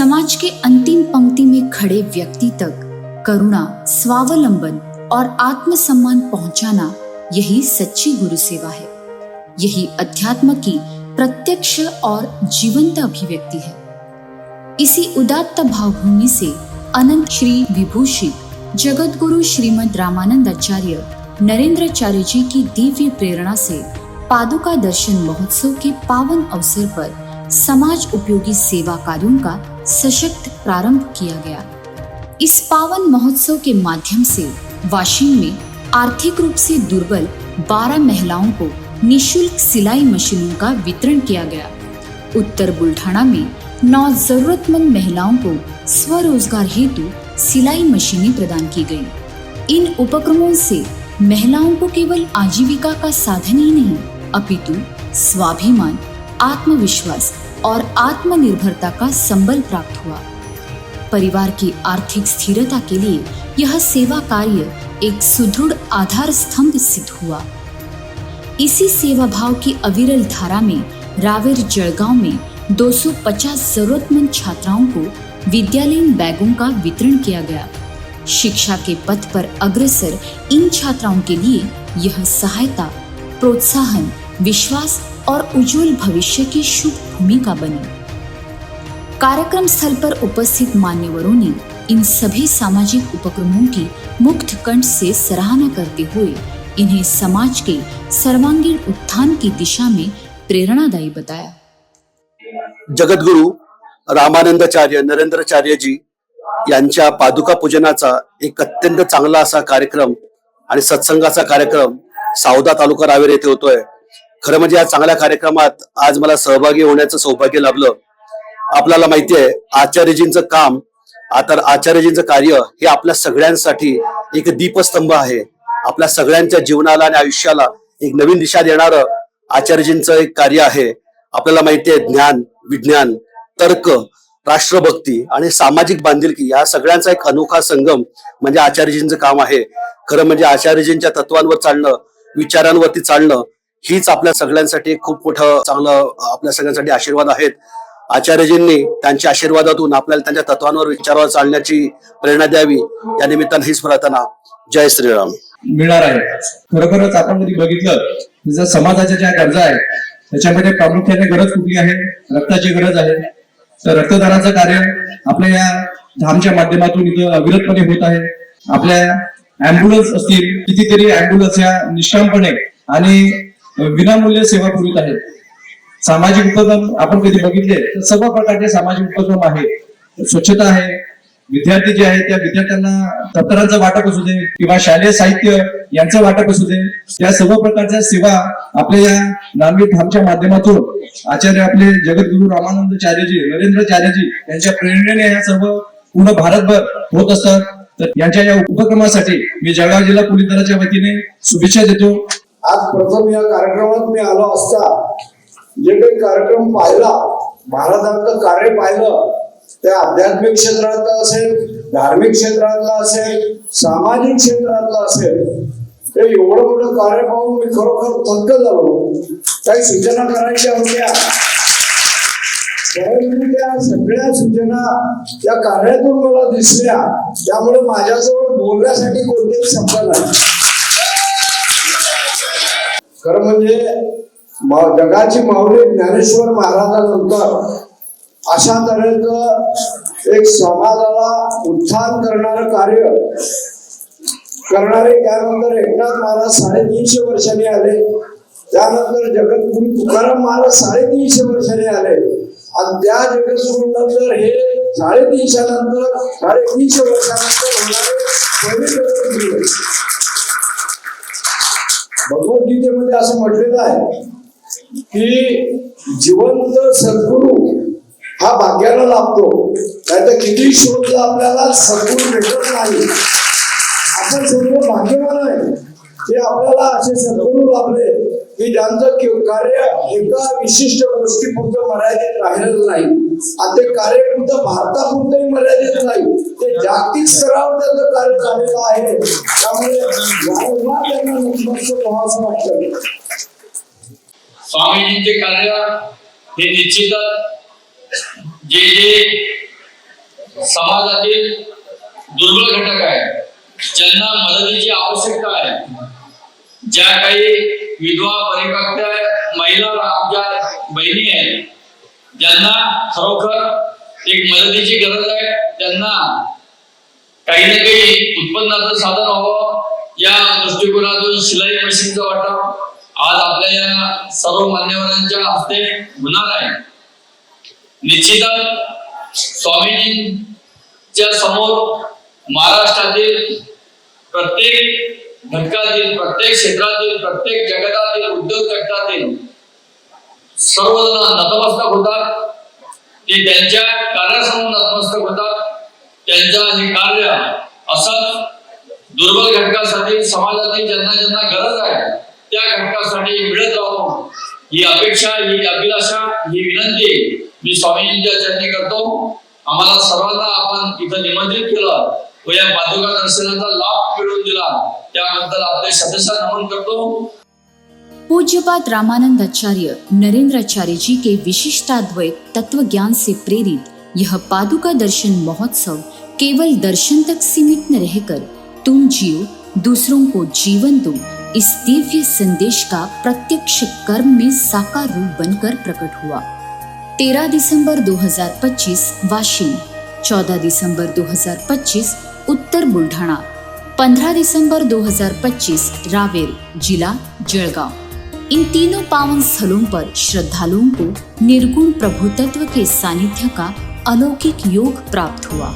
समाज के अंतिम पंक्ति में खड़े व्यक्ति तक करुणा, स्वावलंबन और आत्मसम्मान पहुंचाना, यही सच्ची गुरु सेवा है। यही अध्यात्म की प्रत्यक्ष और जीवंत अभिव्यक्ति है। इसी उदात्त भावभूमि से अनंत श्री विभूषित जगतगुरु श्रीमद् रामानंदाचार्य नरेंद्राचार्य जी की दिव्य प्रेरणा से पादुका दर्शन महोत्सव के पावन अवसर पर समाज उपयोगी सेवा कार्यों का सशक्त प्रारंभ किया गया। इस पावन महोत्सव के माध्यम से वाशिम में आर्थिक रूप से दुर्बल 12 महिलाओं को निःशुल्क सिलाई मशीनों का वितरण किया गया। उत्तर बुल्ढाना में 9 जरूरतमंद महिलाओं को स्वरोजगार हेतु सिलाई मशीनें प्रदान की गई। इन उपक्रमों से महिलाओं को केवल आजीविका का साधन ही नहीं, अपितु स्वाभिमान, आत्मविश्वास और आत्मनिर्भरता का संबल प्राप्त हुआ। परिवार की आर्थिक स्थिरता के लिए यह सेवा कार्य एक सुदृढ़ आधार स्तंभ सिद्ध हुआ। इसी सेवा भाव की अविरल धारा में रावेर जळगांव में 250 जरूरतमंद छात्राओं को विद्यालयीन बैगों का वितरण किया गया। शिक्षा के पथ पर अग्रसर इन छात्राओं के लिए यह सहायता, प्रोत्साहन, विश्वास और उज्जवल भविष्य की शुभ भूमिका बनी। कार्यक्रम स्थल पर उपस्थित मान्यवरों ने इन सभी सामाजिक उपक्रमों की मुक्त कंठ से सराहना करते हुए इन्हें समाज के सर्वांगीण उत्थान की दिशा में प्रेरणादायी बताया। जगद्गुरु रामानंदाचार्य नरेंद्राचार्य जी यांच्या पादुका पूजनाचा एक अत्यंत चांगला असा कार्यक्रम आणि सत्संगाचा कार्यक्रम सावदा तालुका रावेर येथे होतोय। खरं म्हणजे या चांगल्या कार्यक्रमात आज मला सहभागी होण्याचं सौभाग्य लाभलं। आपल्याला माहिती आहे आचार्यजींचं काम, आता आचार्यजींचं कार्य हे आपल्या सगळ्यांसाठी एक दीपस्तंभ आहे। आपल्या सगळ्यांच्या जीवनाला आणि आयुष्याला एक नवीन दिशा देणारं आचार्यजींचं एक कार्य आहे। आपल्याला माहिती आहे ज्ञान, विज्ञान, तर्क, राष्ट्रभक्ती आणि सामाजिक बांधिलकी या सगळ्यांचा एक अनोखा संगम म्हणजे आचार्यजींचं काम आहे। खरं म्हणजे आचार्यजींच्या तत्वांवर चालणं, विचारांवरती चालणं हीच आपल्या सगळ्यांसाठी खूप मोठं चांगलं आपल्या सगळ्यांसाठी आशीर्वाद आहेत। आचार्यजींनी त्यांच्या आशीर्वादातून आपल्याला त्यांच्या तत्वांवर विचारावर चालण्याची प्रेरणा द्यावी या निमित्ताने हीच प्रार्थना। जय श्रीराम। मिळणार आहे। खरोखरच आपण कधी बघितलं जर समाजाच्या ज्या गरजा आहेत त्याच्यामध्ये प्रामुख्याने गरज कुठली आहे? रक्ताची गरज आहे। तर रक्तदानाचं कार्य आपल्या या धामच्या माध्यमातून इथं अविरतपणे होत आहे। आपल्या अँब्युलन्स असतील, कितीतरी अँब्युलन्स या निष्कामपणे आणि विनामूल्य सेवा पुरवित आहेत। सामाजिक उपक्रम आपण कधी बघितले तर सर्व प्रकारचे सामाजिक उपक्रम आहेत। स्वच्छता आहे, विद्यार्थी जे आहेत त्या विद्यार्थ्यांना दप्तरांचं वाटप असू दे किंवा शालेय साहित्य यांचं वाटप असू दे, या सर्व प्रकारच्या सेवा आपल्या या नांदेड धामच्या माध्यमातून आचार्य आपले जगद्गुरु रामानंदाचार्यजी नरेंद्राचार्यजी यांच्या प्रेरणेने या सर्व पूर्ण भारतभर होत असतात। तर यांच्या या उपक्रमासाठी मी जळगाव जिल्हा पोलीस दलाच्या वतीने शुभेच्छा देतो। आज प्रथम या कार्यक्रमात मी आलो असता जे काही कार्यक्रम पाहिला, महाराजांचं कार्य पाहिलं, त्या आध्यात्मिक क्षेत्रातलं असेल, धार्मिक क्षेत्रातलं असेल, सामाजिक क्षेत्रातलं असेल, ते एवढं मोठं कार्य पाहून मी खरोखर थक्क झालो। काही सूचना करायच्या होत्या, परंतु त्या सगळ्या सूचना त्या कार्यातून मला दिसल्या, त्यामुळे माझ्याजवळ बोलण्यासाठी कोणतेच शब्द नाही। खरं म्हणजे जगाची माऊली ज्ञानेश्वर महाराजांनंतर अशा तऱ्हेचं एक समाजाला उत्थान करणारं कार्य करणारे, त्यानंतर एकनाथ महाराज 350 वर्षांनी आले, त्यानंतर जगद्गुरु तुकाराम महाराज 350 वर्षांनी आले आणि त्या जगद्गुरु नंतर हे 350 वर्षानंतर होणारे भगवद्गीतेमध्ये असं म्हटलेलं आहे की जिवंत सद्गुरु हा भाग्याला लाभतो, नाहीतर किती शोधलं आपल्याला सद्गुरु भेटत नाही। आपण सर्व भाग्यवान आहे की आपल्याला असे सद्गुरु लाभले की ज्यांचं कार्य एका विशिष्ट गोष्टीपुरतं मर्यादित राहिलेलं नाही आणि ते कार्य फक्त भारतापुरतंही मर्यादित नाही, ते जागतिक स्तरावर त्याचं कार्य झालेलं आहे। त्यामुळे त्यांना नतमस्तक व्हावंसं वाटतं। स्वामीजींचे कार्य हे निश्चितच जे समाजातील दुर्बल घटक आहेत, ज्यांना मदतीची आवश्यकता आहे, ज्या काही विधवा परित्यक्त्या महिला आमच्या बहिणी आहेत, ज्यांना खरोखर एक मदतीची गरज आहे, त्यांना काही ना काही उत्पन्नाचं साधन व्हावं या दृष्टिकोनातून शिलाई मशीनचं वाटप आज आपल्या या सर्व मान्यवरांच्या हस्ते होणार आहे. निश्चितच स्वामीजींच्या समोर महाराष्ट्रातील प्रत्येक घटकातील, प्रत्येक क्षेत्रातील, प्रत्येक जगतातील, उद्योग जगतातील सर्वजण नतमस्तक होतात. ते त्यांच्या कार्यासमोर नतमस्तक होतात. त्यांचं हे कार्य असंच दुर्बल घटकासाठी, समाजातील ज्यांना ज्यांना गरज आहे त्या घटकासाठी मिळत राहू ही अपेक्षा, ही अभिलाषा, ही विनंती मी स्वामीजींच्या चरणी करतो. आम्हाला सर्वांना आपण इथं निमंत्रित केलं व या पादुका दर्शनाचा लाभ मिळवून दिला त्याबद्दल आपले शतशः नमन करतो. पूज्यपाद रामानंदाचार्य नरेंद्राचार्य जी के विशिष्टाद्वैत तत्व ज्ञान से प्रेरित यह पादुका दर्शन महोत्सव केवल दर्शन तक सीमित न रहकर तुम जियो, दूसरों को जीवन दो, इस दिव्य संदेश का प्रत्यक्ष कर्म में साकार रूप बनकर प्रकट हुआ. 13 दिसंबर 2025 वाशिम, 14 दिसंबर 2025 उत्तर बुल्ढाना, 15 दिसंबर 2025 रावेर, जिला जळगांव. इन तीनों पावन स्थलों पर श्रद्धालुओं को निर्गुण प्रभु तत्व के सानिध्य का अलौकिक योग प्राप्त हुआ.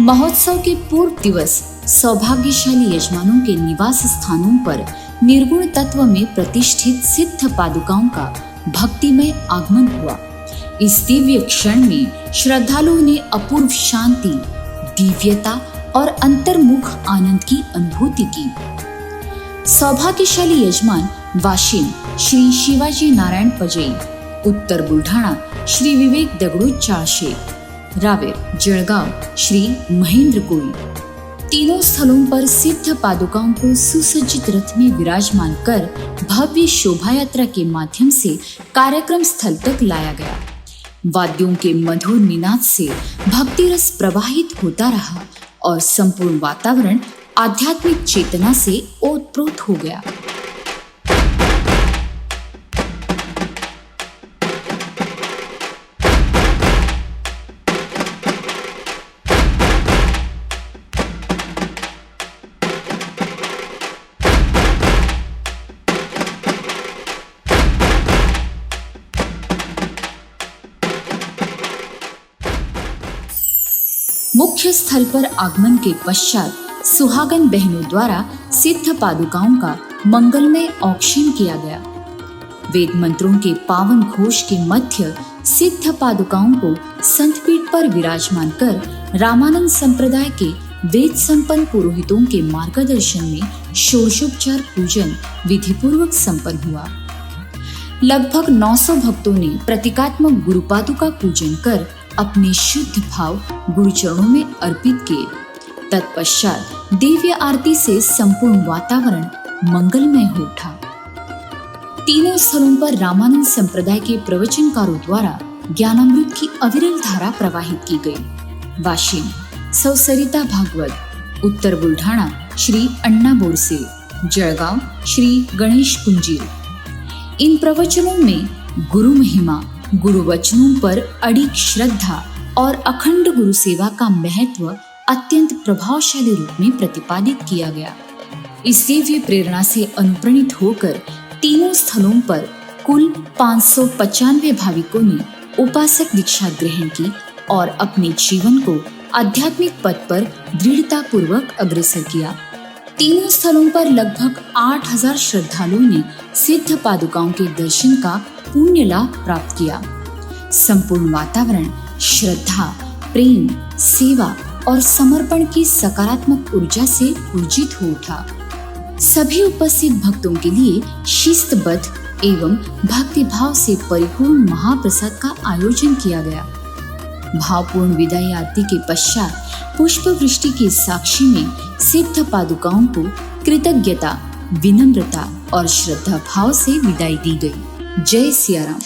महोत्सव के पूर्व दिवस सौभाग्यशाली यजमानों के निवास स्थानों पर निर्गुण तत्व में प्रतिष्ठित सिद्ध पादुकाओं का भक्तिमय आगमन हुआ. इस दिव्य क्षण में श्रद्धालुओं ने अपूर्व शांति, दिव्यता और अंतर्मुख आनंद की अनुभूति की. सौभाग्यशाली यजमान वाशिम श्री शिवाजी नारायण पजई, उत्तर बुल्ढाणा श्री विवेक दगड़ू चाळशे, रावेर जळगांव श्री महेंद्र कोळी. तीनों स्थलों पर सिद्ध पादुकाओं को सुसज्जित रथ में विराजमान कर भव्य शोभा यात्रा के माध्यम से कार्यक्रम स्थल तक लाया गया. वाद्यों के मधुर निनाद से भक्ति रस प्रवाहित होता रहा और संपूर्ण वातावरण आध्यात्मिक चेतना से ओतप्रोत हो गया. मुख्य स्थल पर आगमन के पश्चात सुहागन बहनों द्वारा सिद्ध पादुकाओं का मंगलमय औक्षण किया गया. वेद मंत्रों के पावन घोष के मध्य सिद्ध पादुकाओं को संतपीठ पर विराजमान कर रामानंद संप्रदाय के वेद संपन्न पुरोहितों के मार्गदर्शन में षोडशोपचार पूजन विधिपूर्वक संपन्न हुआ. लगभग 900 भक्तों ने प्रतीकात्मक गुरुपादुका पूजन कर अपने शुद्ध भाव गुरुचरणों में अर्पित किए. तत्पश्चात दिव्य आरती से संपूर्ण वातावरण मंगलमय हो उठा. तीनों स्थलों पर रामानंद संप्रदाय के प्रवचनकारों द्वारा ज्ञानामृत की अविरल धारा प्रवाहित की गई. वाशिम सौ सरिता भागवत, उत्तर बुल्ढाणा श्री अण्णा बोरसे, जळगांव श्री गणेश कुंजीर. इन प्रवचनों में गुरु महिमा, गुरु वचनों पर अडिग श्रद्धा और अखंड गुरु सेवा का महत्व अत्यंत प्रभावशाली रूप में प्रतिपादित किया गया. इस दिव्य प्रेरणा से अनुप्राणित होकर तीनों स्थलों पर कुल 595 भाविकों ने उपासक दीक्षा ग्रहण की और अपने जीवन को आध्यात्मिक पथ पर दृढ़ता पूर्वक अग्रसर किया. तीनों स्थलों पर लगभग 8000 श्रद्धालुओं ने सिद्ध पादुकाओं के दर्शन का पुण्य लाभ प्राप्त किया. संपूर्ण वातावरण श्रद्धा, प्रेम, सेवा और समर्पण की सकारात्मक ऊर्जा से ऊर्जित हो उठा. सभी उपस्थित भक्तों के लिए शिस्तबद्ध एवं भक्ति भाव से परिपूर्ण महाप्रसाद का आयोजन किया गया. भावपूर्ण विदाई आरती के पश्चात पुष्प वृष्टि के साक्षी में सिद्ध पादुकाओं को कृतज्ञता, विनम्रता और श्रद्धा भाव से विदाई दी गई. जय सिया राम.